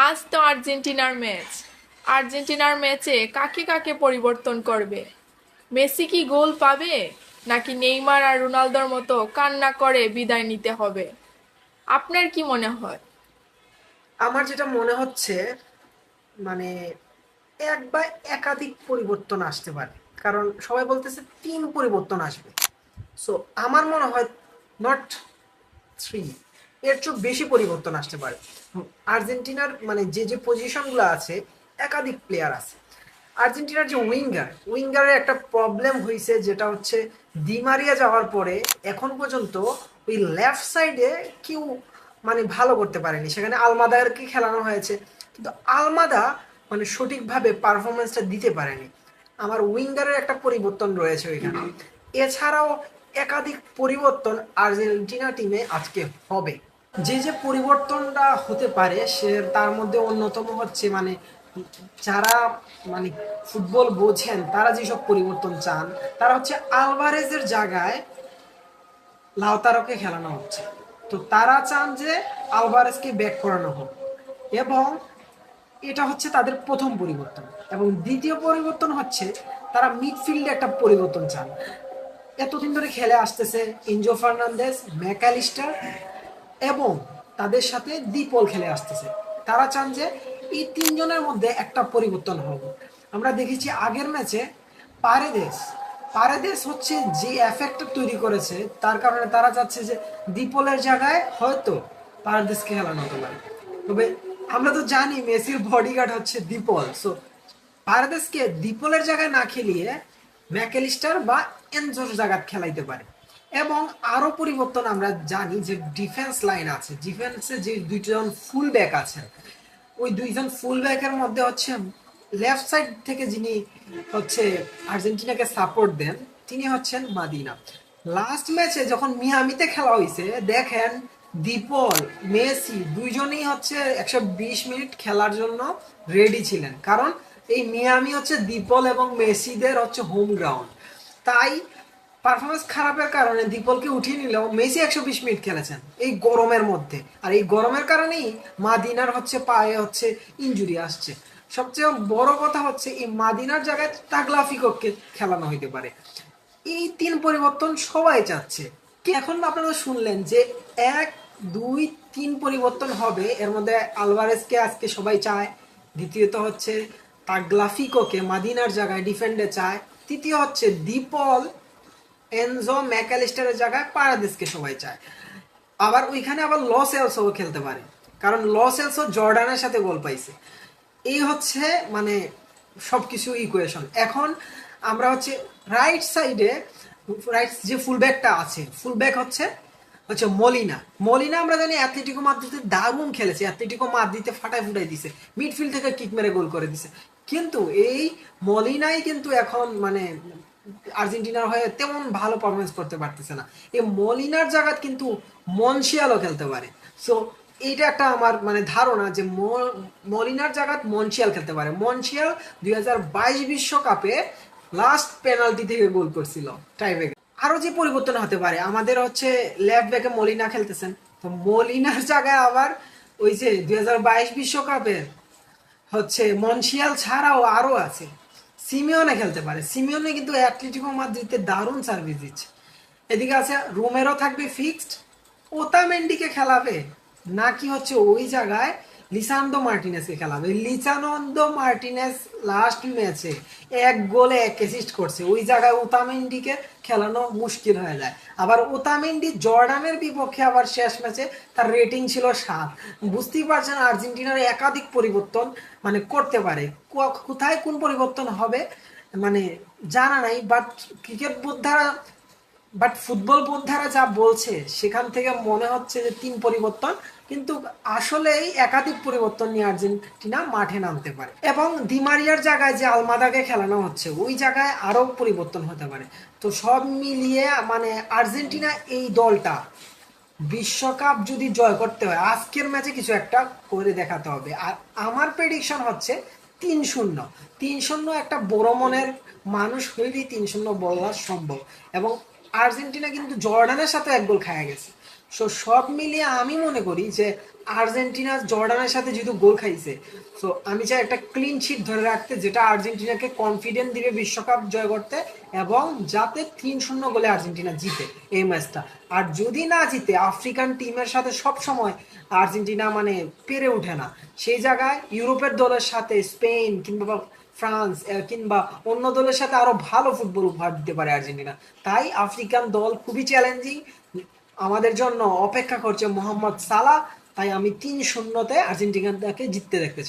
আজ তো আর্জেন্টিনার ম্যাচ। আর্জেন্টিনার ম্যাচে কাকে কাকে পরিবর্তন করবে? মেসি কি গোল পাবে, নাকি নেইমার আর রোনালদোর মতো কান্না করে বিদায় নিতে হবে? আপনার কি মনে হয়? আমার যেটা মনে হচ্ছে, মানে এক বা একাধিক পরিবর্তন আসতে পারে। কারণ সবাই বলতেছে ৩ পরিবর্তন আসবে। সো আমার মনে হয় নট 3, এর চেয়েও বেশি পরিবর্তন আসতে পারে। আর্জেন্টিনার যে পজিশনগুলো আছে, একাধিক প্লেয়ার আছে। আর্জেন্টিনার যে উইঙ্গারের একটা প্রবলেম হয়েছে, যেটা হচ্ছে দিমারিয়া যাওয়ার পরে এখন পর্যন্ত ওই লেফট সাইডে কেউ ভালো করতে পারেনি। সেখানে আলমাদারকে খেলানো হয়েছে, কিন্তু আলমাদা সঠিকভাবে পারফরমেন্সটা দিতে পারেনি। আমার উইঙ্গারের একটা পরিবর্তন রয়েছে ওইখানে। এছাড়াও একাধিক পরিবর্তন আর্জেন্টিনা টিমে আজকে হবে। যে পরিবর্তনটা হতে পারে তার মধ্যে অন্যতম হচ্ছে যারা মানে ফুটবল বোঝেন, তারা যেসব পরিবর্তন চান, তারা হচ্ছে আলভারেজের জায়গায় লাউতারোকে খেলানো হচ্ছে। তো তারা চান যে আলভারেজকে ব্যাক করানো হোক, এবং এটা হচ্ছে তাদের প্রথম পরিবর্তন। এবং দ্বিতীয় পরিবর্তন হচ্ছে তারা মিডফিল্ডে একটা পরিবর্তন চান। এতদিন ধরে খেলে আসতেছে ইনজো ফার্নান্দেজ, ম্যাকালিস্টার এবং তাদের সাথে দ্বীপল খেলে আসতেছে। তারা চান যে এই তিনজনের মধ্যে একটা পরিবর্তন হবে। আমরা দেখেছি আগের ম্যাচে পারেদেস পারেদেস হচ্ছে যে এফেক্ট তৈরি করেছে, তার কারণে তারা চাচ্ছে যে দ্বীপলের জায়গায় হয়তো পারেদেসকে খেলানো হতে পারে। তবে আমরা তো জানি মেসির বডিগার্ড হচ্ছে দ্বীপল। সো পারেদেসকে দ্বীপলের জায়গায় না খেলিয়ে ম্যাকেলিস্টার বা এনজোর জায়গায় খেলাইতে পারে। এবং আরো পরিবর্তন আমরা জানি যে ডিফেন্স লাইন আছে, ডিফেন্সে যে দুইজন ফুল ব্যাক আছেন, ওই দুইজন ফুল ব্যাকের মধ্যে হচ্ছে লেফট সাইড থেকে যিনি হচ্ছে আর্জেন্টিনাকে সাপোর্ট দেন, তিনি হচ্ছেন মাদিনা। লাস্ট ম্যাচে যখন মিয়ামিতে খেলা হয়েছে, দেখেন দীপল, মেসি দুইজনেই হচ্ছে 120 মিনিট খেলার জন্য রেডি ছিলেন। কারণ এই মিয়ামি হচ্ছে দীপল এবং মেসিদের হচ্ছে হোম গ্রাউন্ড। তাই পারফরমেন্স খারাপের কারণে দীপলকে উঠিয়ে নিলেও মেসি 120 মিনিট খেলেছেন এই গরমের মধ্যে। আর এই গরমের কারণেই মাদিনার হচ্ছে পায়ে হচ্ছে ইনজুরি আসছে। সবচেয়ে বড় কথা হচ্ছে এই মাদিনার জায়গায় তাগলাফিককে খেলানো হইতে পারে। এই ৩ পরিবর্তন সবাই চাচ্ছে। কি এখন আপনারা শুনলেন যে ১, ২, ৩ পরিবর্তন হবে। এর মধ্যে আলভারেজকে আজকে সবাই চায়, দ্বিতীয়ত হচ্ছে তাগলাফিকোকে মাদিনার জায়গায় ডিফেন্ডে চায়, তৃতীয় হচ্ছে দীপল, এনজো ম্যাকালিস্টারের জায়গায় পারাদেসকে সবাই চায়। আবার ওইখানে আবার লস এলসো খেলতে পারে, কারণ লস এলসো জর্ডানের সাথে গোল পাইছে। এই হচ্ছে সবকিছু ইকুয়েশন। এখন আমরা হচ্ছে রাইট সাইডে, রাইট যে ফুলব্যাকটা আছে, ফুলব্যাক হচ্ছে হচ্ছে মলিনা। মলিনা আমরা জানি অ্যাথলেটিকো মাদ্রিদে দারুণ খেলেছে, অ্যাথলেটিকো মাদ্রিদে ফাটাই ফুটাই দিছে, মিডফিল্ড থেকে কিক মেরে গোল করে দিছে। কিন্তু এই মলিনাই কিন্তু এখন আর্জেন্টিনার হয়ে তেমন ভালো পারফরমেন্স করতে পারতেছে না। এই মলিনার জায়গা কিন্তু মনশিয়ালও খেলতে পারে। সো এইটা একটা আমার ধারণা যে মলিনার জায়গা মনশিয়াল খেলতে পারে। মনশিয়াল 2022 বিশ্বকাপে লাস্ট পেনাল্টি থেকে গোল করছিল টাইব্রেকারে। আরো যে পরিবর্তন হতে পারে, আমাদের হচ্ছে লেফট ব্যাকে মলিনা খেলতেছেন, তো মলিনার জায়গায় আবার ওই যে 2022 বিশ্বকাপের হচ্ছে মনশিয়াল ছাড়াও আরো আছে, সিমিওনে খেলতে পারে। সিমিওনে কিন্তু অ্যাটলেটিকো মাদ্রিদে দারুণ সার্ভিস দিচ্ছে। এদিকে আছে রোমেরো থাকবে ফিক্সড, ওতামেন্ডিকে খেলাবে, নাকি হচ্ছে ওই জায়গায় লিসান্ডো মার্টিনেসকে খেলাবে। লিসান্ডো মার্টিনেস লাস্ট ম্যাচে 1 গোলে 1 অ্যাসিস্ট করছে, ওই জায়গায় ওতামেন্ডিকে খেলানো মুশকিল হয়ে যায়। আবার ওতামেন্ডি জর্ডানের বিপক্ষে আবার শেষ ম্যাচে তার রেটিং ছিল 7। বুঝতেই পারছেন আর্জেন্টিনার একাধিক পরিবর্তন করতে পারে। কোথায় কোন পরিবর্তন হবে মানে জানা নাই, বাট ক্রিকেট বোদ্ধারা ফুটবল বোদ্ধারা যা বলছে সেখান থেকে মনে হচ্ছে যে 3 পরিবর্তন, কিন্তু আসলেই একাধিক পরিবর্তন নিয়ে আর্জেন্টিনা মাঠে নামতে পারে। এবং দিমারিয়ার জায়গায় যে আলমাদাকে খেলানো হচ্ছে, ওই জায়গায় আরো পরিবর্তন হতে পারে। তো সব মিলিয়ে আর্জেন্টিনা এই দলটা বিশ্বকাপ যদি জয় করতে হয়, আজকের ম্যাচে কিছু একটা করে দেখাতে হবে। আর আমার প্রেডিকশন হচ্ছে 3-0। 3-0 একটা বড় মনের মানুষ হইলেই 3-0 বলা সম্ভব। এবং আর্জেন্টিনা কিন্তু জর্ডানের সাথে 1 গোল খায়া গেছে। সো সব মিলিয়ে আমি মনে করি যে আর্জেন্টিনা জর্ডানের সাথে যেহেতু গোল খাইছে, সো আমি চাই একটা ক্লিন শিট ধরে রাখতে, যেটা আর্জেন্টিনাকে কনফিডেন্ট দিবে বিশ্বকাপ জয় করতে, এবং যাতে 3-0 গোলে আর্জেন্টিনা জিতে এই ম্যাচটা। আর যদি না জিতে, আফ্রিকান টিমের সাথে সব সময় আর্জেন্টিনা মানে পেরে ওঠে না, সেই জায়গায় ইউরোপের দলের সাথে স্পেন কিংবা ফ্রান্স কিংবা অন্য দলের সাথে আরো ভালো ফুটবল উপহার দিতে পারে আর্জেন্টিনা। তাই আফ্রিকান দল খুবই চ্যালেঞ্জিং আমাদের জন্য অপেক্ষা করছে মোহাম্মদ সালাহ। তাই আমি 3-0-তে আর্জেন্টিনাকে জিততে দেখতে চাই।